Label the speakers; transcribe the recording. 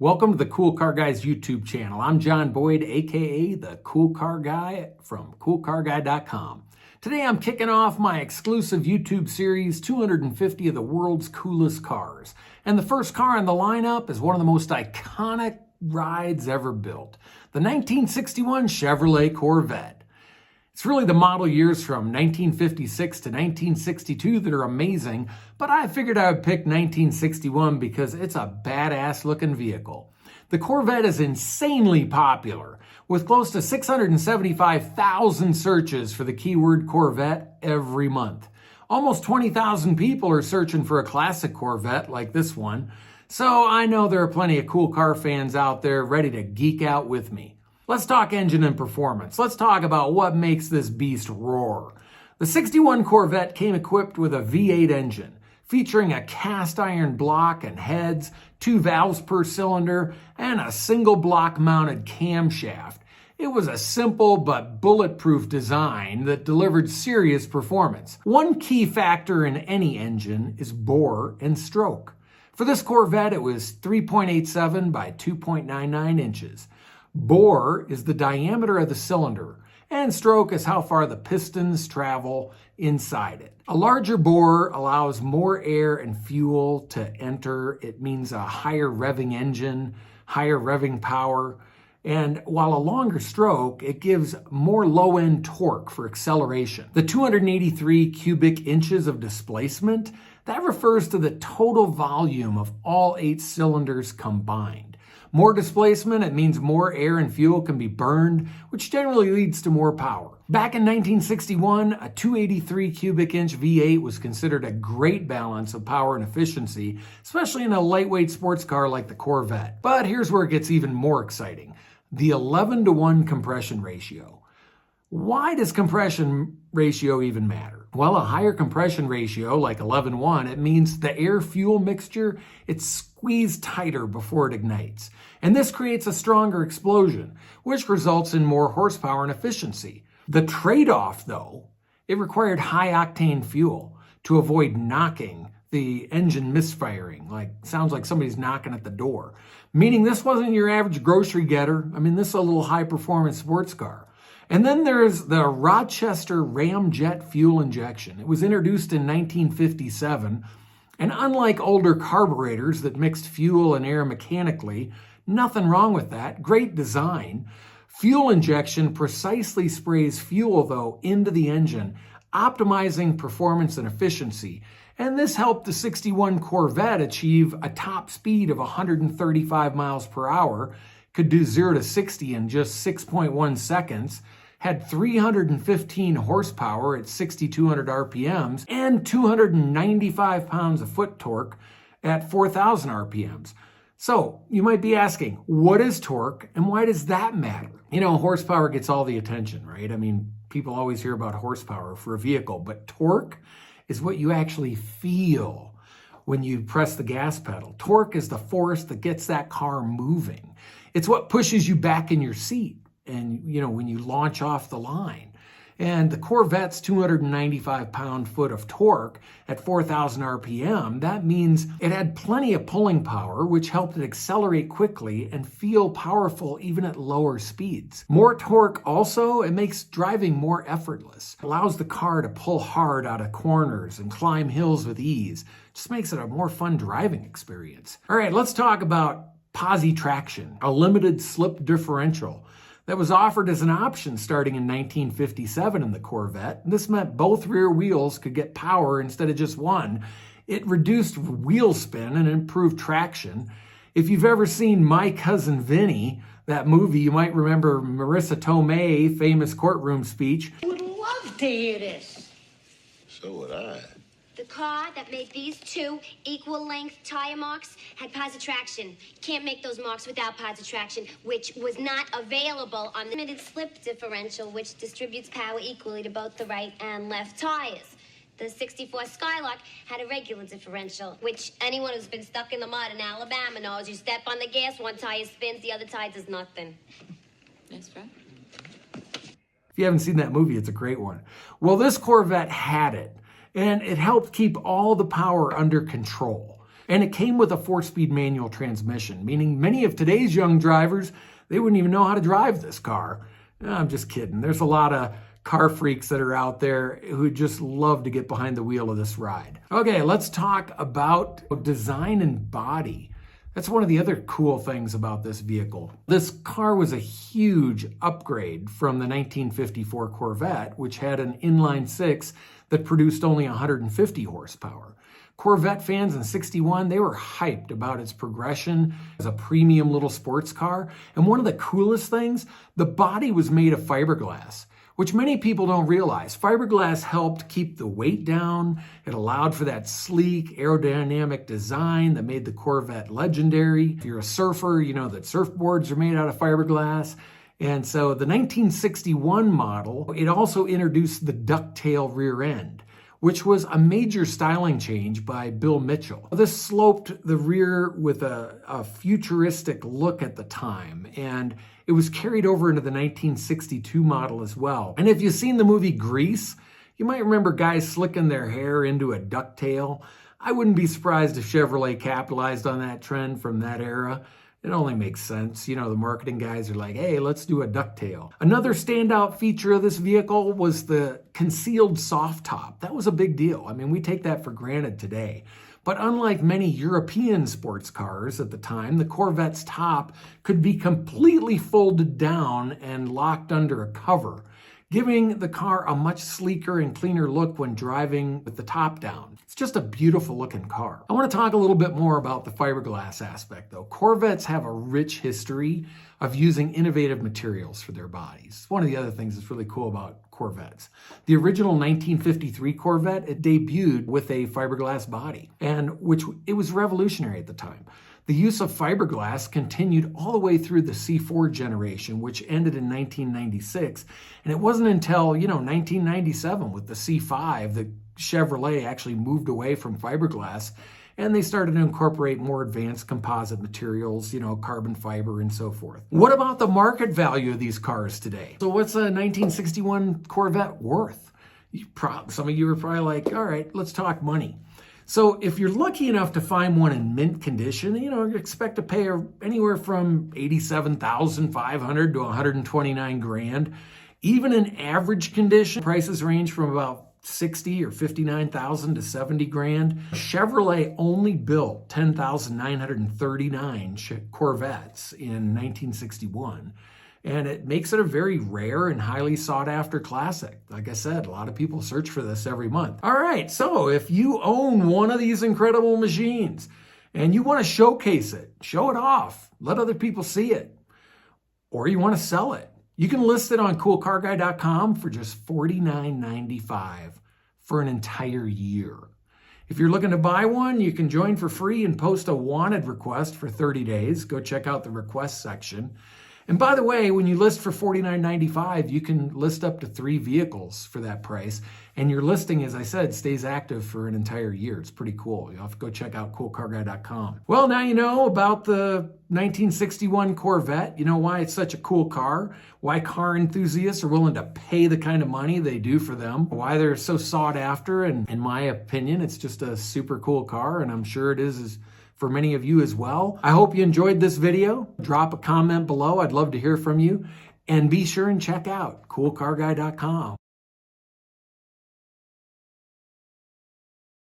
Speaker 1: Welcome to the Cool Car Guys YouTube channel. I'm John Boyd, aka the Cool Car Guy from coolcarguy.com. Today I'm kicking off my exclusive YouTube series, 250 of the world's coolest cars. And the first car in the lineup is one of the most iconic rides ever built, the 1961 Chevrolet Corvette. It's really the model years from 1956 to 1962 that are amazing, but I figured I would pick 1961 because it's a badass looking vehicle. The Corvette is insanely popular, with close to 675,000 searches for the keyword Corvette every month. Almost 20,000 people are searching for a classic Corvette like this one, so I know there are plenty of cool car fans out there ready to geek out with me. Let's talk engine and performance. Let's talk about what makes this beast roar. The 61 Corvette came equipped with a V8 engine, featuring a cast iron block and heads, 2 valves per cylinder, and a single block mounted camshaft. It was a simple but bulletproof design that delivered serious performance. One key factor in any engine is bore and stroke. For this Corvette, it was 3.87 by 2.99 inches. Bore is the diameter of the cylinder, and stroke is how far the pistons travel inside it. A larger bore allows more air and fuel to enter. It means a higher revving engine, higher revving power, and while a longer stroke, it gives more low-end torque for acceleration. The 283 cubic inches of displacement, that refers to the total volume of all 8 cylinders combined. More displacement, it means more air and fuel can be burned, which generally leads to more power. Back in 1961, a 283 cubic inch V8 was considered a great balance of power and efficiency, especially in a lightweight sports car like the Corvette. But here's where it gets even more exciting: the 11-to-1 compression ratio. Why does compression ratio even matter? Well, a higher compression ratio, like 11:1, it means the air-fuel mixture, it's squeezed tighter before it ignites. And this creates a stronger explosion, which results in more horsepower and efficiency. The trade-off, though, it required high-octane fuel to avoid knocking, the engine misfiring, sounds like somebody's knocking at the door. Meaning this wasn't your average grocery getter. I mean, this is a little high-performance sports car. And then there's the Rochester Ramjet fuel injection. It was introduced in 1957, and unlike older carburetors that mixed fuel and air mechanically, nothing wrong with that, great design. Fuel injection precisely sprays fuel, though, into the engine, optimizing performance and efficiency. And this helped the 61 Corvette achieve a top speed of 135 miles per hour, could do 0 to 60 in just 6.1 seconds, had 315 horsepower at 6,200 RPMs, and 295 pounds of foot torque at 4,000 RPMs. So you might be asking, what is torque and why does that matter? You know, horsepower gets all the attention, right? I mean, people always hear about horsepower for a vehicle, but torque is what you actually feel when you press the gas pedal. Torque is the force that gets that car moving. It's what pushes you back in your seat and, you know, when you launch off the line. And the Corvette's 295 pound-foot of torque at 4,000 RPM, that means it had plenty of pulling power, which helped it accelerate quickly and feel powerful even at lower speeds. More torque also, it makes driving more effortless. It allows the car to pull hard out of corners and climb hills with ease. Just makes it a more fun driving experience. All right, let's talk about Positraction, a limited slip differential that was offered as an option starting in 1957 in the Corvette. This meant both rear wheels could get power instead of just one. It reduced wheel spin and improved traction. If you've ever seen My Cousin Vinny, that movie, you might remember Marissa Tomei, famous courtroom speech.
Speaker 2: I would love to hear this.
Speaker 3: So would I.
Speaker 4: The car that made these 2 equal-length tire marks had Positraction. Can't make those marks without Positraction, which was not available on the limited slip differential, which distributes power equally to both the right and left tires. The 64 Skylark had a regular differential, which anyone who's been stuck in the mud in Alabama knows. You step on the gas, one tire spins, the other tire does nothing.
Speaker 2: That's right.
Speaker 1: If you haven't seen that movie, it's a great one. Well, this Corvette had it, and it helped keep all the power under control. And it came with a 4-speed manual transmission, meaning many of today's young drivers, they wouldn't even know how to drive this car. No, I'm just kidding. There's a lot of car freaks that are out there who just love to get behind the wheel of this ride. Okay, let's talk about design and body. That's one of the other cool things about this vehicle. This car was a huge upgrade from the 1954 Corvette, which had an inline-six that produced only 150 horsepower. Corvette fans in '61, they were hyped about its progression as a premium little sports car. And one of the coolest things, the body was made of fiberglass, which many people don't realize. Fiberglass helped keep the weight down. It allowed for that sleek aerodynamic design that made the Corvette legendary. If you're a surfer, you know that surfboards are made out of fiberglass. And so the 1961 model, it also introduced the ducktail rear end, which was a major styling change by Bill Mitchell. This sloped the rear with a futuristic look at the time, and it was carried over into the 1962 model as well. And if you've seen the movie Grease, you might remember guys slicking their hair into a ducktail. I wouldn't be surprised if Chevrolet capitalized on that trend from that era. It only makes sense. You know, the marketing guys are like, hey, let's do a ducktail. Another standout feature of this vehicle was the concealed soft top. That was a big deal. I mean, we take that for granted today. But unlike many European sports cars at the time, the Corvette's top could be completely folded down and locked under a cover, giving the car a much sleeker and cleaner look when driving with the top down. It's just a beautiful looking car. I want to talk a little bit more about the fiberglass aspect though. Corvettes have a rich history of using innovative materials for their bodies. It's one of the other things that's really cool about Corvettes. The original 1953 Corvette, it debuted with a fiberglass body, and which it was revolutionary at the time. The use of fiberglass continued all the way through the C4 generation, which ended in 1996. And it wasn't until, 1997 with the C5 that Chevrolet actually moved away from fiberglass and they started to incorporate more advanced composite materials, carbon fiber and so forth. What about the market value of these cars today? So what's a 1961 Corvette worth? Some of you are probably like, all right, let's talk money. So if you're lucky enough to find one in mint condition, you expect to pay anywhere from $87,500 to $129,000. Even in average condition, prices range from about $60,000 or $59,000 to $70,000. Chevrolet only built 10,939 Corvettes in 1961. And it makes it a very rare and highly sought after classic. Like I said, a lot of people search for this every month. All right, so if you own one of these incredible machines and you want to showcase it, show it off, let other people see it, or you want to sell it, you can list it on coolcarguy.com for just $49.95 for an entire year. If you're looking to buy one, you can join for free and post a wanted request for 30 days. Go check out the request section. And by the way, when you list for $49.95, you can list up to 3 vehicles for that price. And your listing, as I said, stays active for an entire year. It's pretty cool. You'll have to go check out coolcarguy.com. Well, now you know about the 1961 Corvette. You know why it's such a cool car, why car enthusiasts are willing to pay the kind of money they do for them, why they're so sought after. And in my opinion, it's just a super cool car, and I'm sure it is for many of you as well. I hope you enjoyed this video. Drop a comment below. I'd love to hear from you. And be sure and check out coolcarguy.com.